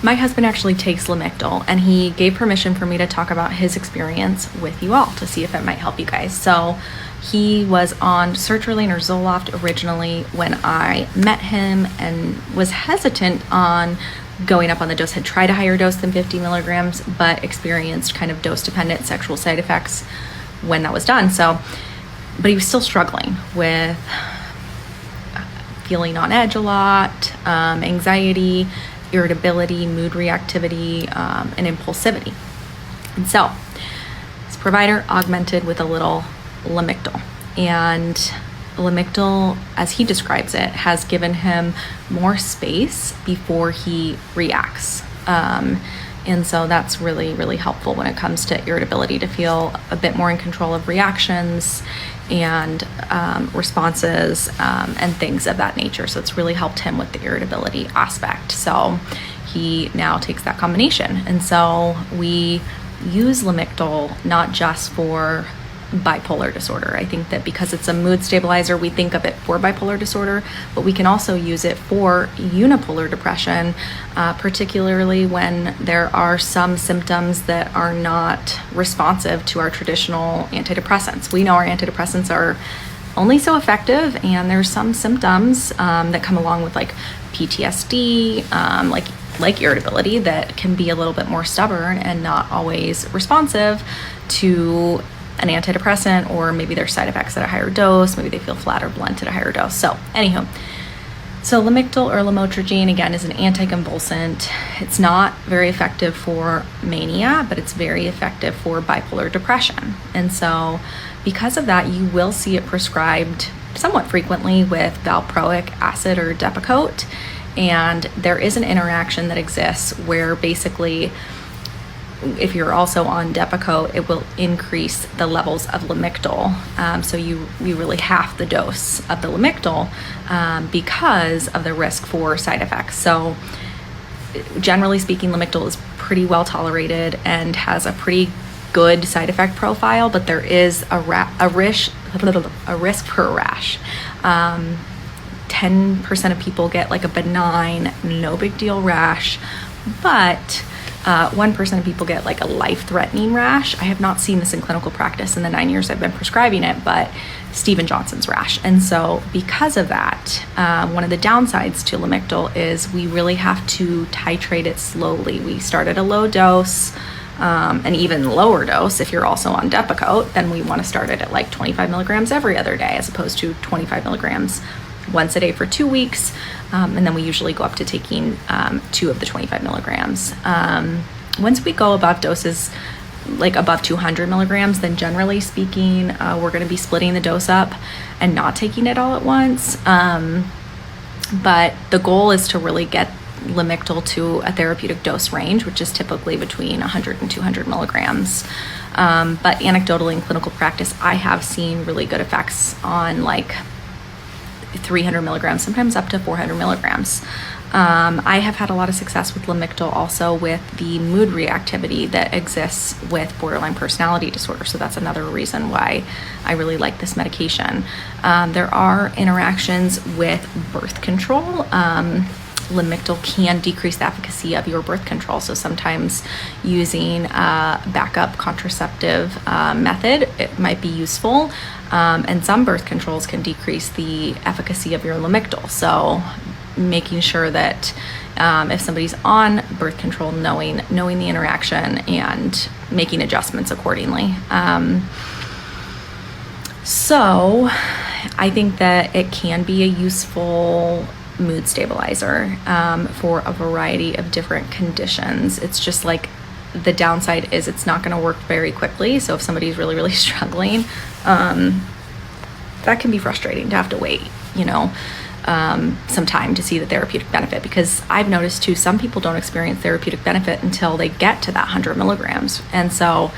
my husband actually takes Lamictal, and he gave permission for me to talk about his experience with you all to see if it might help you guys. So he was on sertraline or Zoloft originally when I met him and was hesitant on going up on the dose, had tried a higher dose than 50 milligrams, but experienced kind of dose-dependent sexual side effects when that was done. But he was still struggling with feeling on edge a lot, anxiety, irritability, mood reactivity, and impulsivity. And so his provider augmented with a little Lamictal. And Lamictal, as he describes it, has given him more space before he reacts. And so that's really, really helpful when it comes to irritability, to feel a bit more in control of reactions and responses and things of that nature. So it's really helped him with the irritability aspect. So he now takes that combination. And so we use Lamictal not just for bipolar disorder. I think that because it's a mood stabilizer, we think of it for bipolar disorder, but we can also use it for unipolar depression, particularly when there are some symptoms that are not responsive to our traditional antidepressants. We know our antidepressants are only so effective, and there's some symptoms that come along with like PTSD, like irritability, that can be a little bit more stubborn and not always responsive to an antidepressant, or maybe there's side effects at a higher dose, maybe they feel flat or blunt at a higher dose. So anywho, Lamictal or lamotrigine, again, is an anticonvulsant. It's not very effective for mania, but it's very effective for bipolar depression. And so because of that, you will see it prescribed somewhat frequently with valproic acid or Depakote. And there is an interaction that exists where basically, if you're also on Depakote, it will increase the levels of Lamictal. So you really half the dose of the Lamictal because of the risk for side effects. So generally speaking, Lamictal is pretty well tolerated and has a pretty good side effect profile, but there is a risk for a rash. 10% of people get like a benign, no big deal rash, but 1% of people get like a life-threatening rash. I have not seen this in clinical practice in the 9 years I've been prescribing it, but Steven Johnson's rash. And so because of that, one of the downsides to Lamictal is we really have to titrate it slowly. We start at a low dose, an even lower dose. If you're also on Depakote, then we want to start it at like 25 milligrams every other day, as opposed to 25 milligrams once a day for 2 weeks. And then we usually go up to taking 2 of the 25 milligrams. Once we go above doses, like above 200 milligrams, then generally speaking, we're going to be splitting the dose up and not taking it all at once. But the goal is to really get Lamictal to a therapeutic dose range, which is typically between 100 and 200 milligrams. But anecdotally in clinical practice, I have seen really good effects on like 300 milligrams, sometimes up to 400 milligrams. I have had a lot of success with Lamictal also with the mood reactivity that exists with borderline personality disorder. So that's another reason why I really like this medication. There are interactions with birth control. Lamictal can decrease the efficacy of your birth control. So sometimes using a backup contraceptive method, it might be useful. And some birth controls can decrease the efficacy of your Lamictal. So making sure that if somebody's on birth control, knowing the interaction and making adjustments accordingly. So I think that it can be a useful mood stabilizer for a variety of different conditions. It's just like the downside is it's not going to work very quickly. So if somebody's really, really struggling, that can be frustrating to have to wait, some time to see the therapeutic benefit, because I've noticed too, some people don't experience therapeutic benefit until they get to that 100 milligrams. And so,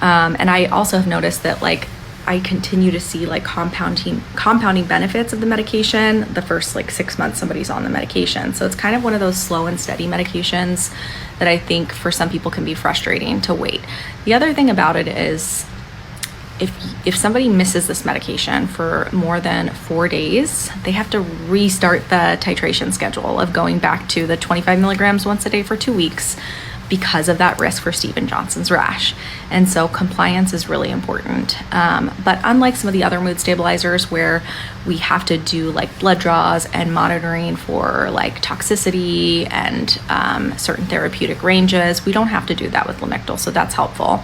and I also have noticed that like I continue to see like compounding benefits of the medication the first like 6 months somebody's on the medication. So it's kind of one of those slow and steady medications that I think for some people can be frustrating to wait. The other thing about it is if somebody misses this medication for more than 4 days, they have to restart the titration schedule of going back to the 25 milligrams once a day for 2 weeks because of that risk for Stevens-Johnson's rash. And so compliance is really important. But unlike some of the other mood stabilizers where we have to do like blood draws and monitoring for like toxicity and certain therapeutic ranges, we don't have to do that with Lamictal, so that's helpful.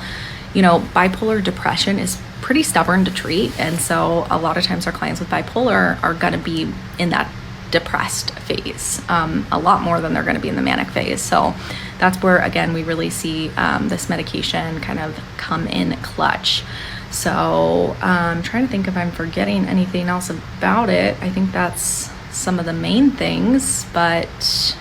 You know, bipolar depression is pretty stubborn to treat, and so a lot of times our clients with bipolar are going to be in that depressed phase a lot more than they're going to be in the manic phase. So that's where, again, we really see this medication kind of come in clutch. So I'm trying to think if I'm forgetting anything else about it. I think that's some of the main things, but